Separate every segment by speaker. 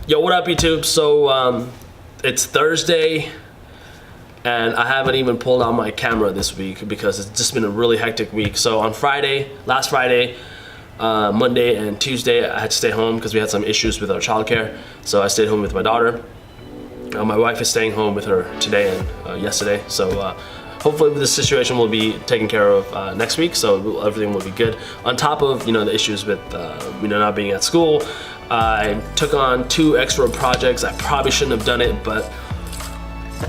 Speaker 1: Yo, what up, YouTube? So it's Thursday, and I haven't even pulled out my camera this week because it's just been a really hectic week. So on last Friday, Monday and Tuesday, I had to stay home because we had some issues with our childcare. So I stayed home with my daughter. My wife is staying home with her today and yesterday. So hopefully this situation will be taken care of next week, so everything will be good. On top of the issues with not being at school, I took on 2 extra projects. I probably shouldn't have done it, but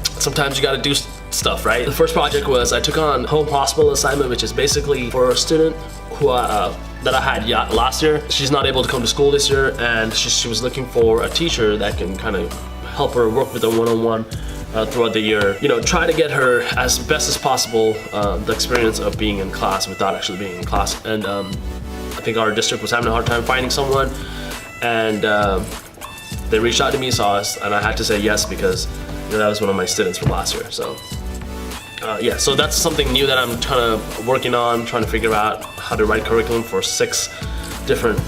Speaker 1: sometimes you gotta do stuff, right? The first project was I took on home hospital assignment, which is basically for a student who that I had last year. She's not able to come to school this year, and she was looking for a teacher that can kind of help her work with her one-on-one throughout the year. Try to get her as best as possible the experience of being in class without actually being in class. And I think our district was having a hard time finding someone, and they reached out to me, and I had to say yes because that was one of my students from last year. So yeah, so that's something new that I'm kind of working on, trying to figure out how to write curriculum for 6 different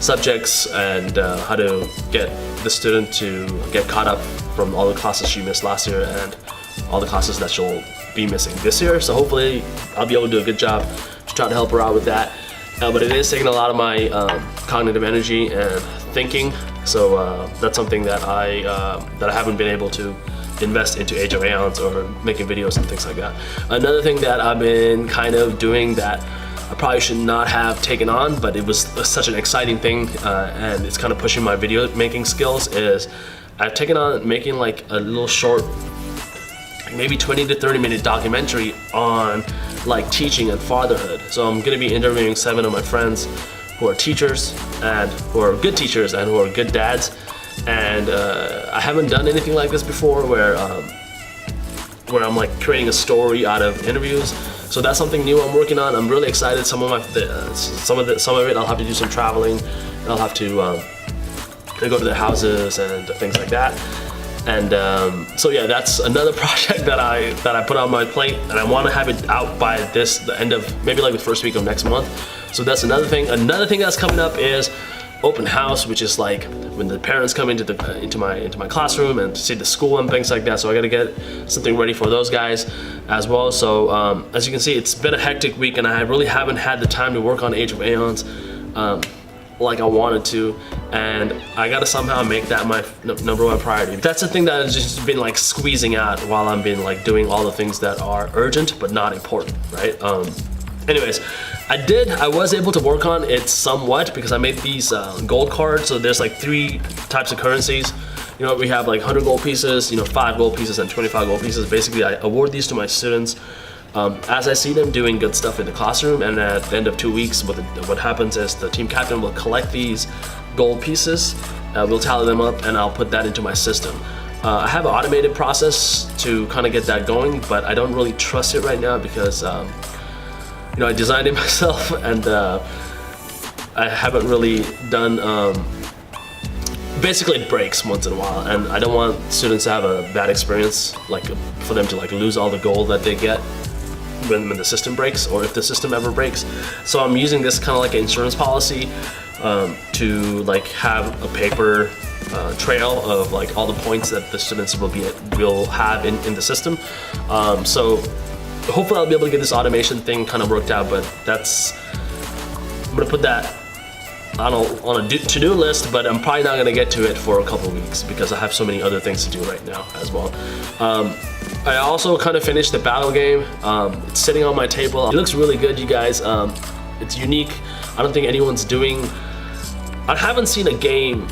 Speaker 1: subjects, and how to get the student to get caught up from all the classes she missed last year and all the classes that she'll be missing this year. So hopefully I'll be able to do a good job to try to help her out with that. But it is taking a lot of my cognitive energy and thinking. So that's something that I haven't been able to invest into Age of Aeons or making videos and things like that. Another thing that I've been kind of doing that I probably should not have taken on, but it was such an exciting thing, and it's kind of pushing my video making skills, is I've taken on making like a little short, maybe 20 to 30 minute documentary on like teaching and fatherhood. So I'm gonna be interviewing 7 of my friends who are teachers and who are good teachers and who are good dads. And I haven't done anything like this before, where I'm like creating a story out of interviews. So that's something new I'm working on. I'm really excited. Some of it I'll have to do some traveling, and I'll have to go to their houses and things like that. And so yeah, that's another project that I put on my plate, and I want to have it out by the end of maybe like the first week of next month. So that's another thing. Another thing that's coming up is open house, which is like when the parents come into my classroom and see the school and things like that. So I got to get something ready for those guys as well. So as you can see, it's been a hectic week, and I really haven't had the time to work on Age of Aeons like I wanted to, and I gotta somehow make that my number 1 priority. That's the thing that has just been like squeezing out while I'm been like doing all the things that are urgent but not important, right? Anyways, I was able to work on it somewhat because I made these gold cards. So there's like 3 types of currencies. We have like 100 gold pieces, 5 gold pieces, and 25 gold pieces. Basically, I award these to my students as I see them doing good stuff in the classroom. And at the end of 2 weeks, what happens is the team captain will collect these gold pieces, we'll tally them up, and I'll put that into my system. I have an automated process to kind of get that going, but I don't really trust it right now because I designed it myself, and I haven't really done, basically it breaks once in a while, and I don't want students to have a bad experience, like for them to like lose all the gold that they get when the system breaks, or if the system ever breaks. So I'm using this kind of like an insurance policy to like have a paper trail of like all the points that the students will have in the system. So hopefully I'll be able to get this automation thing kind of worked out, but I'm gonna put that on a to-do list, but I'm probably not gonna get to it for a couple of weeks because I have so many other things to do right now as well. I also kind of finished the battle game. It's sitting on my table. It looks really good, you guys. It's unique. I don't think anyone's I haven't seen a game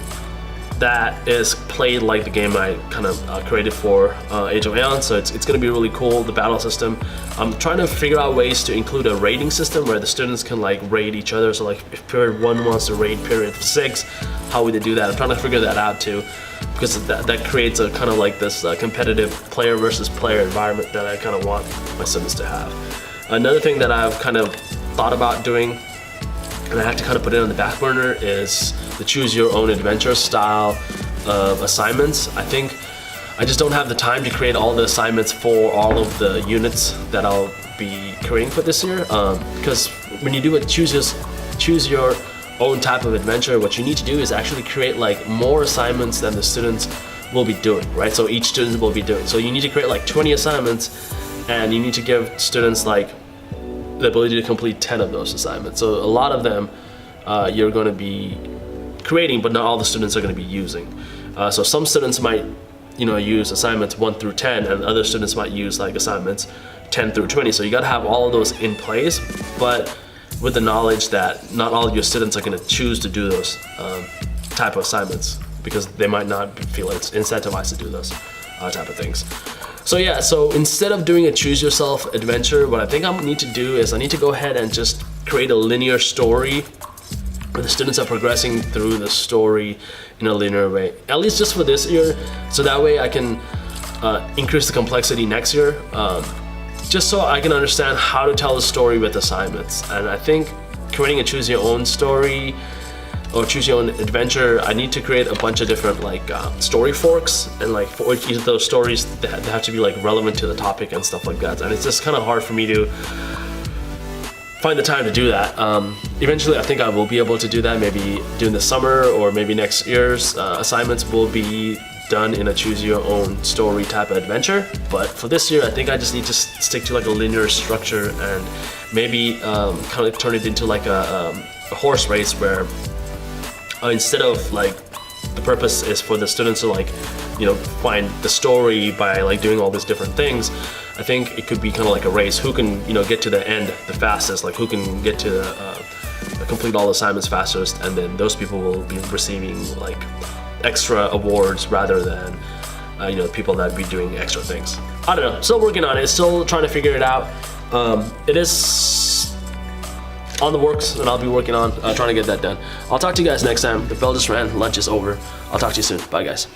Speaker 1: that is played like the game I kind of created for Age of Aeons. So it's going to be really cool, the battle system. I'm trying to figure out ways to include a rating system where the students can like raid each other. So like if period 1 wants to raid period 6, how would they do that? I'm trying to figure that out too, because that creates a kind of like this competitive player versus player environment that I kind of want my students to have. Another thing that I've kind of thought about doing, and I have to kind of put it on the back burner, is the choose your own adventure style of assignments. I think I just don't have the time to create all the assignments for all of the units that I'll be creating for this year, because when you do a choose your own type of adventure, what you need to do is actually create like more assignments than the students will be doing, right? So each student will be doing. So you need to create like 20 assignments, and you need to give students like the ability to complete 10 of those assignments. So a lot of them you're going to be creating, but not all the students are going to be using. So some students might, use assignments 1 through 10, and other students might use like assignments 10 through 20. So you got to have all of those in place, but with the knowledge that not all of your students are going to choose to do those type of assignments, because they might not feel it's incentivized to do those type of things. So yeah, so instead of doing a choose yourself adventure, what I think I need to do is I need to go ahead and just create a linear story where the students are progressing through the story in a linear way, at least just for this year, so that way I can increase the complexity next year, just so I can understand how to tell the story with assignments. And I think creating a choose your own story or choose your own adventure, I need to create a bunch of different like story forks, and like for each of those stories they have to be like relevant to the topic and stuff like that. And it's just kind of hard for me to find the time to do that. Eventually I think I will be able to do that, maybe during the summer, or maybe next year's assignments will be done in a choose your own story type of adventure. But for this year I think I just need to stick to like a linear structure, and maybe kind of turn it into like a horse race where instead of like the purpose is for the students to like find the story by like doing all these different things, I think it could be kind of like a race, who can get to the end the fastest, like who can get to complete all the assignments fastest, and then those people will be receiving like extra awards rather than people that be doing extra things. I don't know, still working on it, still trying to figure it out. It is on the works, and I'll be working on trying to get that done. I'll talk to you guys next time. The bell just rang, lunch is over. I'll talk to you soon. Bye guys.